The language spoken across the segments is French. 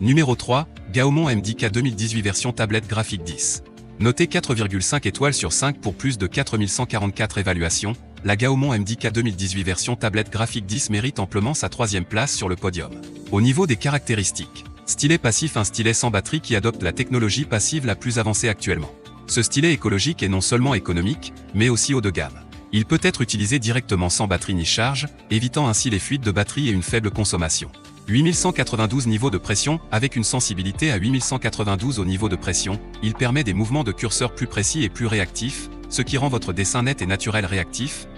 Numéro 3, Gaomon MDK 2018 version tablette graphique 10. Notée 4,5 étoiles sur 5 pour plus de 4144 évaluations, la Gaomon MDK 2018 version tablette graphique 10 mérite amplement sa 3e place sur le podium. Au niveau des caractéristiques, stylet passif, un stylet sans batterie qui adopte la technologie passive la plus avancée actuellement. Ce stylet écologique est non seulement économique, mais aussi haut de gamme. Il peut être utilisé directement sans batterie ni charge, évitant ainsi les fuites de batterie et une faible consommation. 8192 niveaux de pression, avec une sensibilité à 8192 au niveau de pression, il permet des mouvements de curseur plus précis et plus réactifs, ce qui rend votre dessin net et naturel réactif,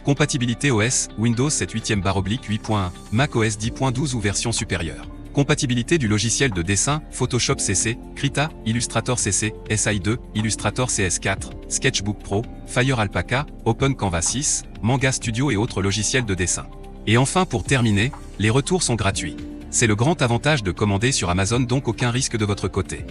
Compatibilité OS, Windows 7 8e/8.1, Mac OS 10.12 ou version supérieure. Compatibilité du logiciel de dessin, Photoshop CC, Krita, Illustrator CC, SI2, Illustrator CS4, Sketchbook Pro, Fire Alpaca, Open Canva 6, Manga Studio et autres logiciels de dessin. Et enfin pour terminer, les retours sont gratuits. C'est le grand avantage de commander sur Amazon, donc aucun risque de votre côté.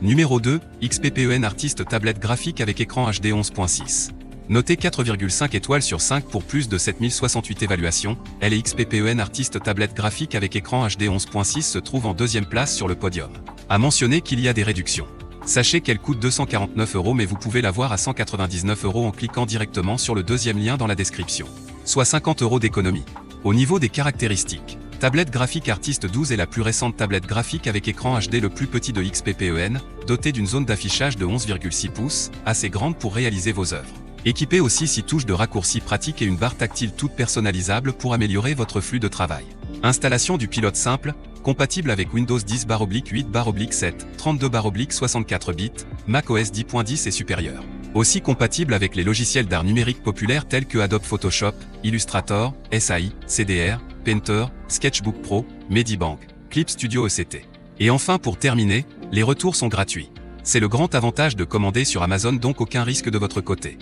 Numéro 2, XPPEN Artist tablette graphique avec écran HD 11.6. Notée 4,5 étoiles sur 5 pour plus de 7068 évaluations, elle est XPPEN Artist tablette graphique avec écran HD 11.6 se trouve en 2e place sur le podium. À mentionner qu'il y a des réductions. Sachez qu'elle coûte 249 € mais vous pouvez l'avoir à 199 € en cliquant directement sur le 2e lien dans la description. Soit 50 € d'économie. Au niveau des caractéristiques, tablette graphique Artist 12 est la plus récente tablette graphique avec écran HD le plus petit de XPPEN, dotée d'une zone d'affichage de 11,6 pouces, assez grande pour réaliser vos œuvres. Équipée aussi 6 touches de raccourci pratiques et une barre tactile toute personnalisable pour améliorer votre flux de travail. Installation du pilote simple, compatible avec Windows 10/8/7, 32/64 bits, Mac OS 10.10 et supérieur. Aussi compatible avec les logiciels d'art numérique populaires tels que Adobe Photoshop, Illustrator, SAI, CDR, Painter, Sketchbook Pro, Medibank, Clip Studio ECT. Et enfin pour terminer, les retours sont gratuits. C'est le grand avantage de commander sur Amazon, donc aucun risque de votre côté.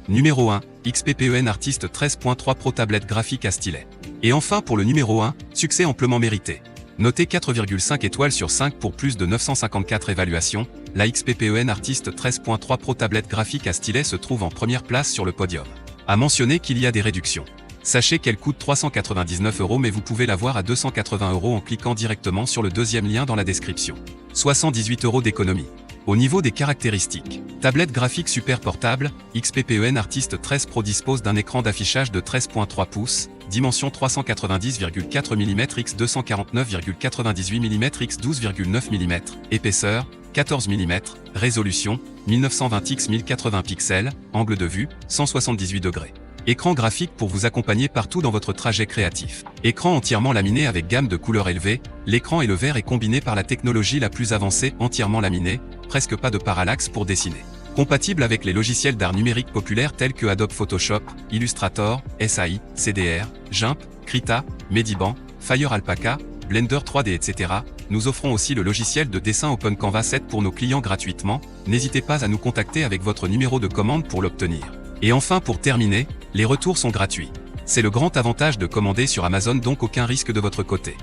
Numéro 1, XPPEN Artist 13.3 Pro tablette graphique à stylet. Et enfin pour le numéro 1, succès amplement mérité. Notée 4,5 étoiles sur 5 pour plus de 954 évaluations, la XPPEN Artist 13.3 Pro tablette graphique à stylet se trouve en 1re place sur le podium. À mentionner qu'il y a des réductions. Sachez qu'elle coûte 399 € mais vous pouvez l'avoir à 280 € en cliquant directement sur le 2e lien dans la description. Soit 118 € d'économie. Au niveau des caractéristiques, tablette graphique super portable, XPPEN Artist 13 Pro dispose d'un écran d'affichage de 13.3 pouces, dimension 390,4 mm x 249,98 mm x 12,9 mm, épaisseur, 14 mm, résolution, 1920 x 1080 pixels, angle de vue, 178 degrés. Écran graphique pour vous accompagner partout dans votre trajet créatif. Écran entièrement laminé avec gamme de couleurs élevée, l'écran et le verre est combiné par la technologie la plus avancée, entièrement laminé, presque pas de parallaxe pour dessiner. Compatible avec les logiciels d'art numérique populaires tels que Adobe Photoshop, Illustrator, SAI, CDR, GIMP, Krita, Medibank, Fire Alpaca, Blender 3D etc. Nous offrons aussi le logiciel de dessin Open Canva 7 pour nos clients gratuitement, n'hésitez pas à nous contacter avec votre numéro de commande pour l'obtenir. Et enfin pour terminer, les retours sont gratuits. C'est le grand avantage de commander sur Amazon, donc aucun risque de votre côté.